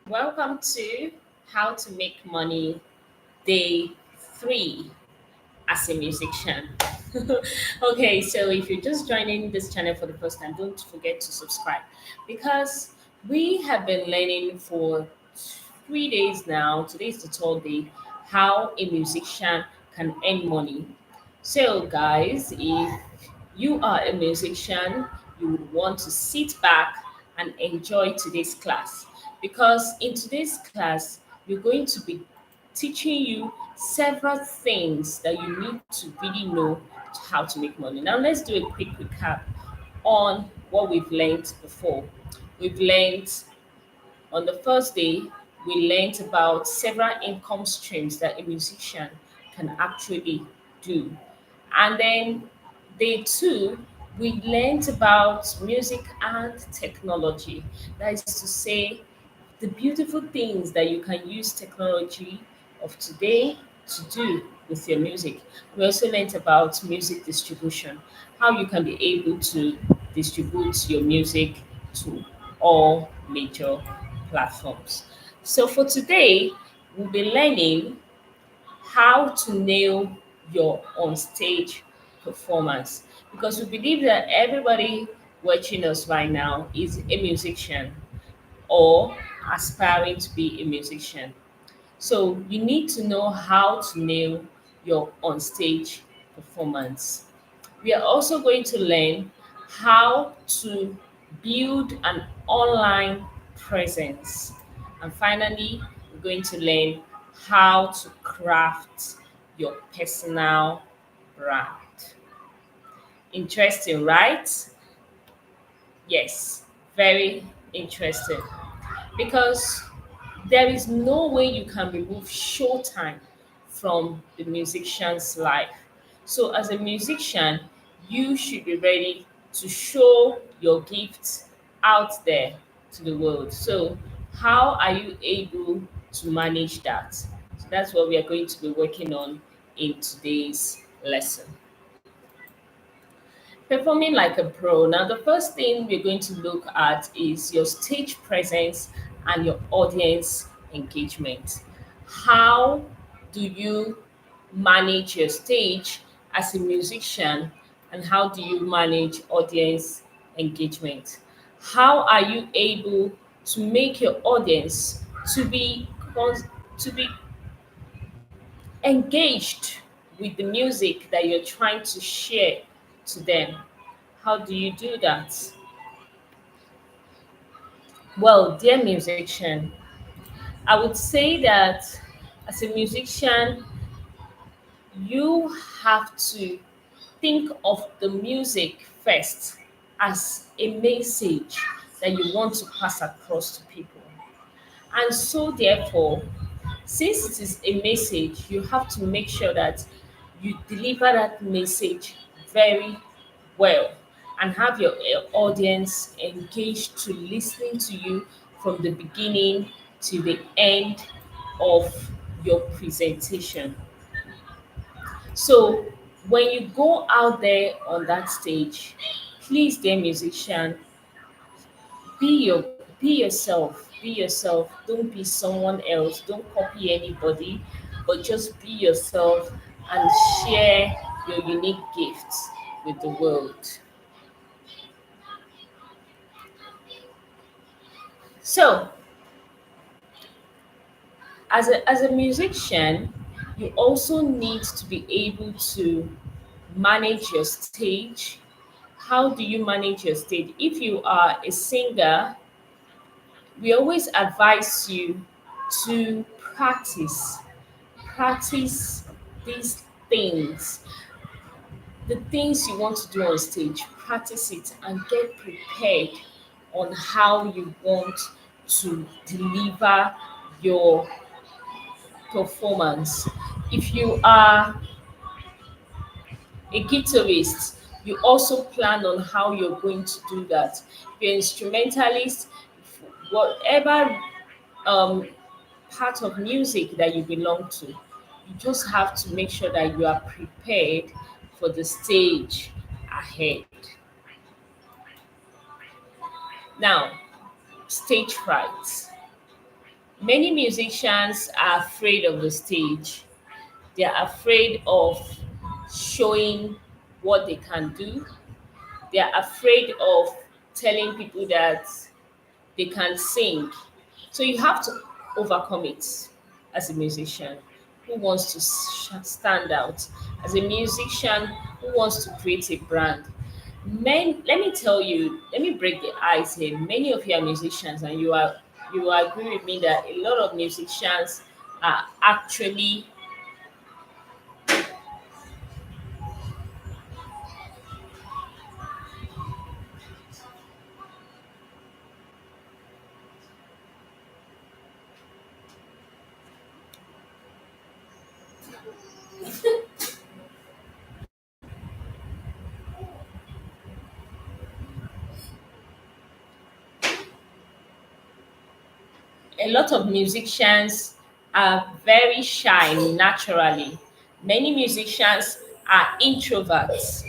Welcome to How to Make Money Day 3 as a musician. Okay, so if you're just joining this channel for the first time, don't forget to subscribe because we have been learning for 3 days now. Today is the third day how a musician can earn money. So, guys, if you are a musician, you would want to sit back and enjoy today's class because in today's class, we're going to be teaching you several things that you need to really know how to make money. Now, let's do a quick recap on what we've learned before. We've learned on the first day, we learned about several income streams that a musician can actually do. And then day two, we learned about music and technology. That is to say, the beautiful things that you can use technology of today to do with your music. We also learned about music distribution, how you can be able to distribute your music to all major platforms. So for today, we'll be learning how to nail your on-stage performance because we believe that everybody watching us right now is a musician or aspiring to be a musician. So you need to know how to nail your on-stage performance. We are also going to learn how to build an online presence. And finally, we're going to learn how to craft your personal brand. Interesting, right? Yes, very interesting. Because there is no way you can remove showtime from the musician's life. So, as a musician, you should be ready to show your gifts out there to the world. So, how are you able to manage that? So, that's what we are going to be working on in today's lesson. Performing like a pro. Now, the first thing we're going to look at is your stage presence and your audience engagement. How do you manage your stage as a musician, and how do you manage audience engagement? How are you able to make your audience to be to be engaged with the music that you're trying to share to them? How do you do that? Well, dear musician, I would say that as a musician, you have to think of the music first as a message that you want to pass across to people. And so, therefore, since it is a message, you have to make sure that you deliver that message very well and have your audience engaged to listening to you from the beginning to the end of your presentation. So when you go out there on that stage, please, dear musician, be your be yourself. Be yourself. Don't be someone else. Don't copy anybody, but just be yourself and share your unique gifts with the world. So, as a musician, you also need to be able to manage your stage. How do you manage your stage? If you are a singer, we always advise you to practice these things, the things you want to do on stage. Practice it and get prepared on how you want to deliver your performance. If you are a guitarist, you also plan on how you're going to do that. If you're an instrumentalist, whatever um, part of music that you belong to, you just have to make sure that you are prepared for the stage ahead. Now, stage fright. Many musicians are afraid of the stage. They are afraid of showing what they can do. They are afraid of telling people that they can sing. So you have to overcome it as a musician who wants to stand out, as a musician who wants to create a brand. Let me tell you, let me break the ice here. Many of you are musicians, and you will agree with me that a lot of musicians are actually a lot of musicians are very shy naturally. Many musicians are introverts.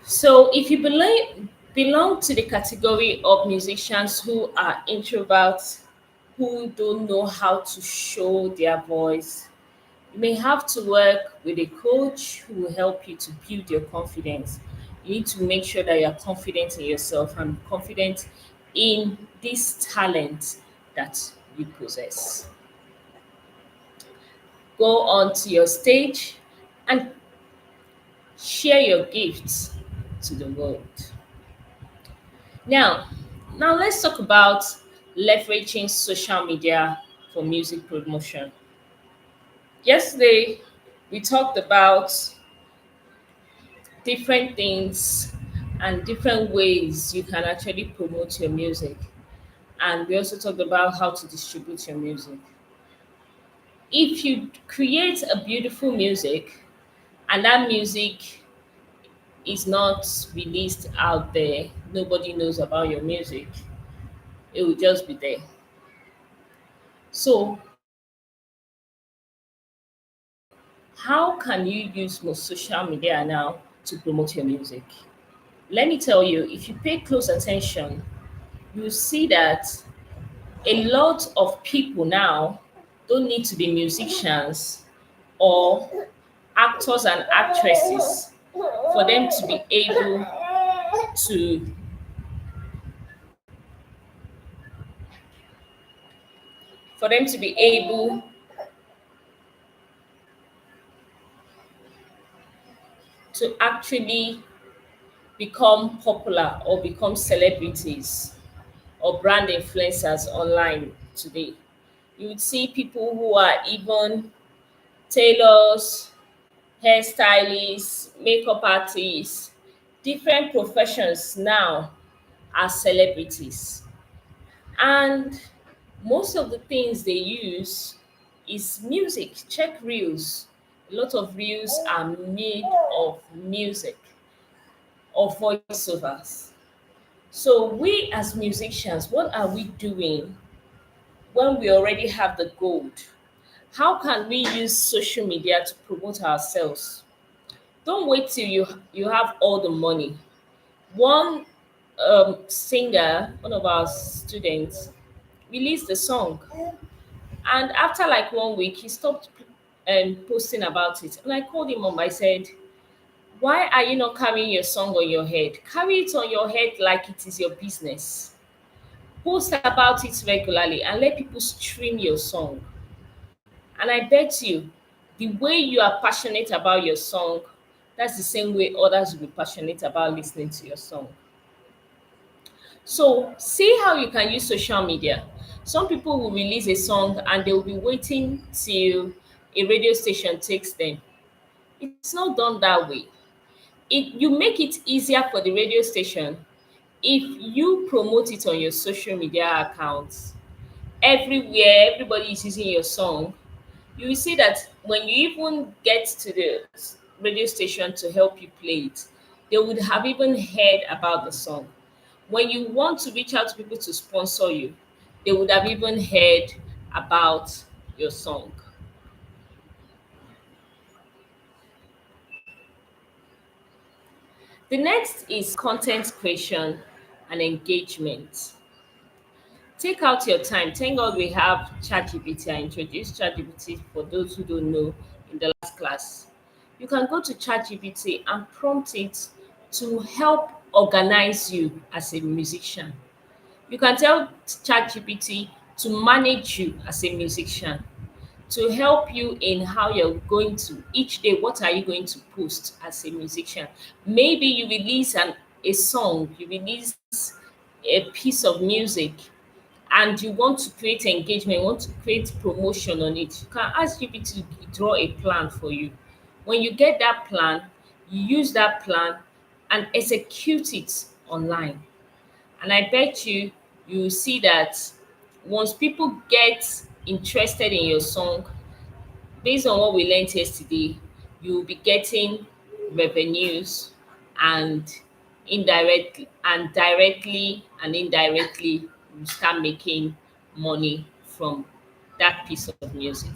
So if you belong to the category of musicians who are introverts, who don't know how to show their voice, you may have to work with a coach who will help you to build your confidence. You need to make sure that you're confident in yourself and confident in this talent that you possess. Go onto your stage and share your gifts to the world. Now, now let's talk about leveraging social media for music promotion. Yesterday, we talked about different things and different ways you can actually promote your music. And we also talked about how to distribute your music. If you create a beautiful music and that music is not released out there, nobody knows about your music, it will just be there. So, how can you use most social media now to promote your music? Let me tell you, if you pay close attention, you see that a lot of people now don't need to be musicians or actors and actresses for them to be able to for them to be able to actually become popular or become celebrities or brand influencers online today. You would see people who are even tailors, hairstylists, makeup artists, different professions now are celebrities. And most of the things they use is music. Check reels. A lot of reels are made of music or voiceovers. So, we as musicians, what are we doing when we already have the gold? How can we use social media to promote ourselves? Don't wait till you have all the money. One singer, one of our students, released a song, and after like 1 week, he stopped posting about it. And I called him up. I said, "Why are you not carrying your song on your head? Carry it on your head like it is your business. Post about it regularly and let people stream your song. And I bet you, the way you are passionate about your song, that's the same way others will be passionate about listening to your song. So, see how you can use social media. Some people will release a song and they will be waiting till a radio station takes them. It's not done that way. You make it easier for the radio station if you promote it on your social media accounts. Everywhere everybody is using your song, you will see that when you even get to the radio station to help you play it, they would have even heard about the song. When you want to reach out to people to sponsor you, they would have even heard about your song. The next is content creation and engagement. Take out your time. Thank God we have ChatGPT. I introduced ChatGPT for those who don't know in the last class. You can go to ChatGPT and prompt it to help organize you as a musician. You can tell ChatGPT to manage you as a musician, to help you in how you're going to each day, what are you going to post as a musician. Maybe you release a song, you release a piece of music, and you want to create engagement, you want to create promotion on it, you can ask GPT to draw a plan for you. When you get that plan, you use that plan and execute it online. And I bet you, you will see that once people get interested in your song, based on what we learned yesterday, you will be getting revenues, and directly and indirectly you start making money from that piece of music.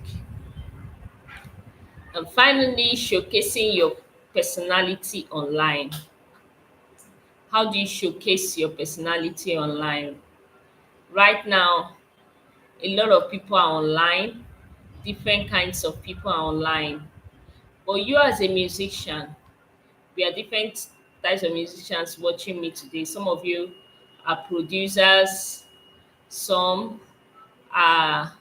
And finally, showcasing your personality online. How do you showcase your personality online? Right now, a lot of people are online, different kinds of people are online. But you as a musician, we are different types of musicians watching me today. Some of you are producers, some are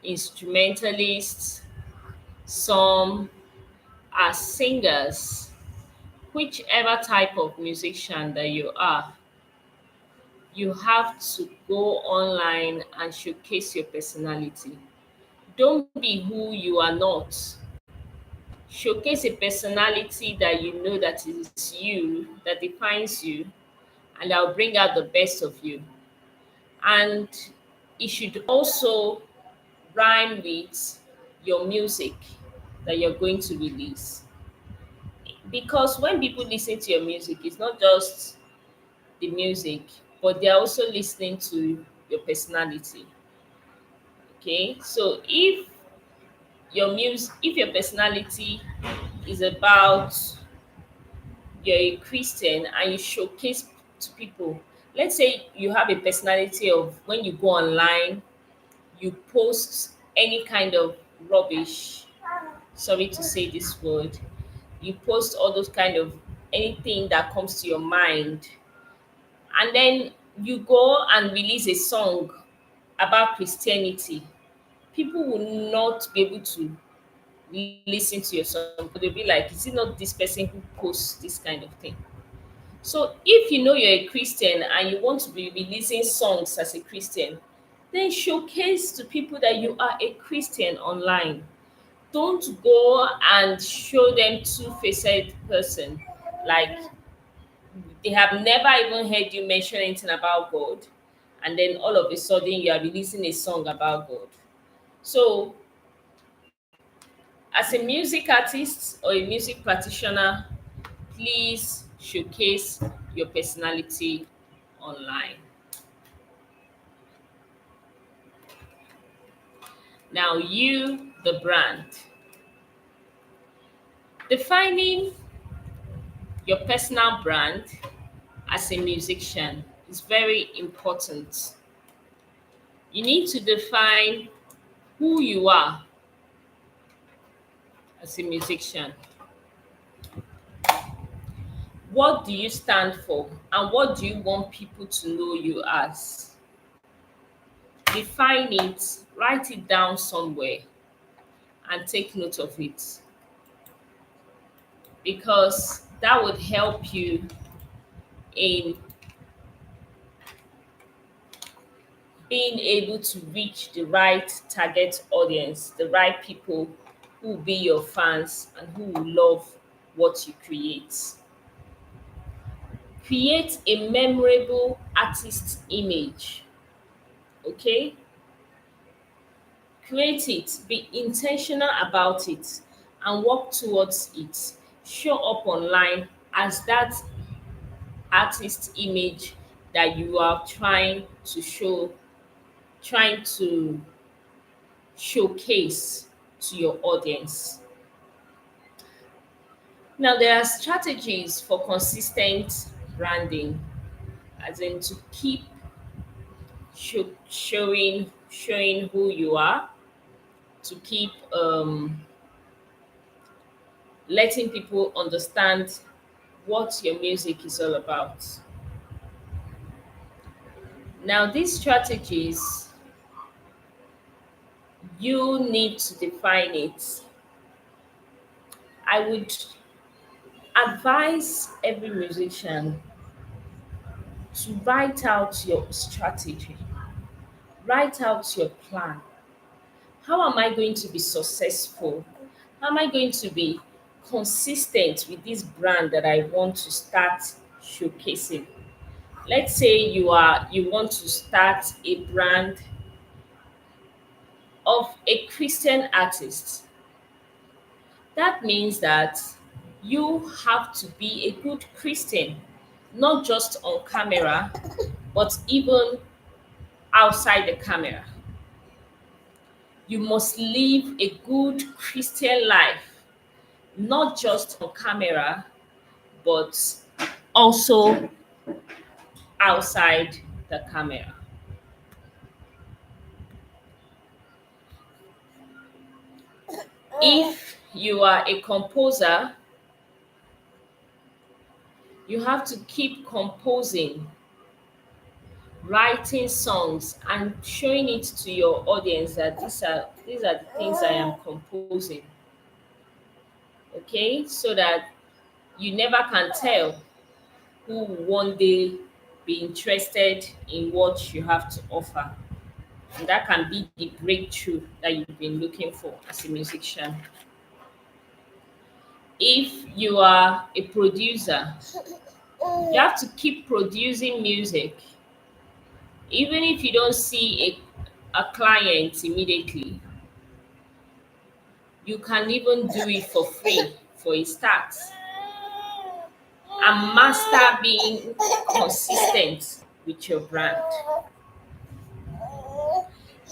instrumentalists, some are singers. Whichever type of musician that you are, you have to go online and showcase your personality. Don't be who you are not. Showcase a personality that you know that is you, that defines you, and that will bring out the best of you. And it should also rhyme with your music that you're going to release. Because when people listen to your music, it's not just the music, but they're also listening to your personality. Okay, so if your personality is about you're a Christian and you showcase to people, let's say you have a personality of when you go online, you post any kind of rubbish. Sorry to say this word. You post all those kind of anything that comes to your mind, and then you go and release a song about Christianity. People will not be able to listen to your song. They'll be like, is it not this person who posts this kind of thing? So if you know you're a Christian and you want to be releasing songs as a Christian, then showcase to people that you are a Christian online. Don't go and show them two-faced person, like they have never even heard you mention anything about God, and then all of a sudden you are releasing a song about God. So as a music artist or a music practitioner, please showcase your personality online. Now, you, the brand. Defining your personal brand as a musician is very important. You need to define who you are as a musician. What do you stand for? And what do you want people to know you as? define it, write it down somewhere, and take note of it, because that would help you in being able to reach the right target audience, the right people who will be your fans and who will love what you create. Create a memorable artist image, okay? Create it, be intentional about it, and work towards it. Show up online as that artist image that you are trying to showcase to your audience. Now, there are strategies for consistent branding, as in to keep showing who you are, to keep letting people understand what your music is all about. Now, these strategies, you need to define it. I would advise every musician to write out your strategy, write out your plan. How am I going to be successful? How am I going to be consistent with this brand that I want to start showcasing? Let's say you want to start a brand of a Christian artist. That means that you have to be a good Christian, not just on camera, but even outside the camera. You must live a good Christian life, not just on camera, but also outside the camera. If you are a composer, you have to keep composing, writing songs, and showing it to your audience that these are the things I am composing. Okay, so that you never can tell who will one day be interested in what you have to offer. And that can be the breakthrough that you've been looking for as a musician. If you are a producer, you have to keep producing music. Even if you don't see a client immediately, you can even do it for free for a start and master being consistent with your brand.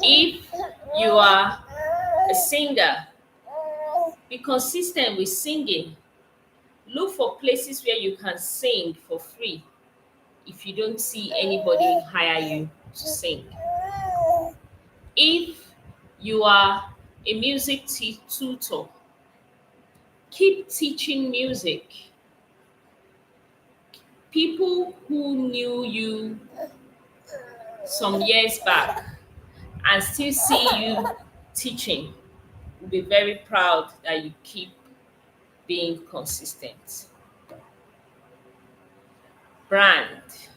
If you are a singer, be consistent with singing. Look for places where you can sing for free if you don't see anybody hire you to sing. If you are a music tutor, keep teaching music. People who knew you some years back and still see you teaching will be very proud that you keep being consistent. Brand,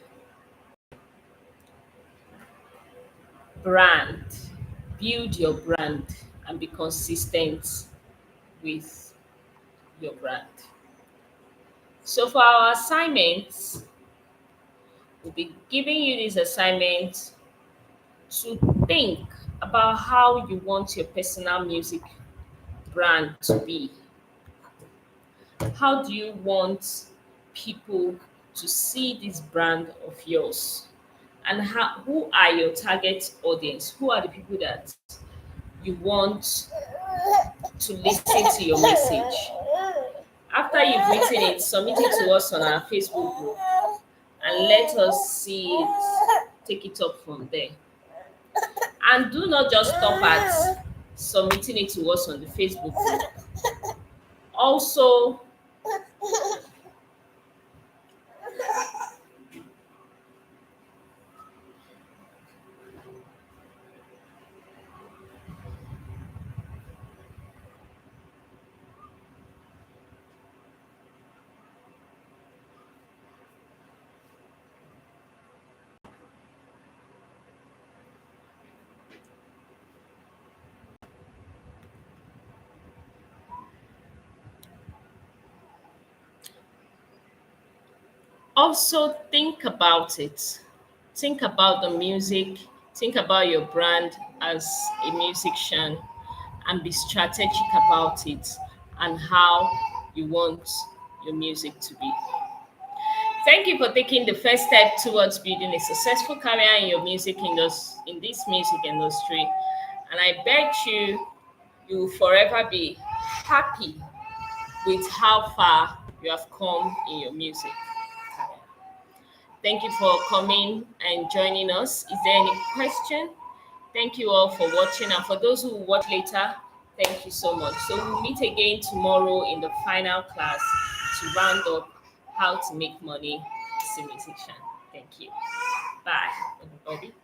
brand. Build your brand and be consistent with your brand. So for our assignments, we'll be giving you this assignment to think about how you want your personal music brand to be. How do you want people to see this brand of yours? And who are your target audience? Who are the people that you want to listen to your message? After you've written it, submit it to us on our Facebook group and let us see it, take it up from there. And do not just stop at submitting it to us on the Facebook group. Also, Also, think about it. Think about the music, think about your brand as a musician, and be strategic about it and how you want your music to be. Thank you for taking the first step towards building a successful career in your music industry, in this music industry. And I bet you will forever be happy with how far you have come in your music career. Thank you for coming and joining us. Is there any question? Thank you all for watching. And for those who will watch later, thank you so much. So we'll meet again tomorrow in the final class to round up how to make money as a musician. Thank you. Bye, everybody.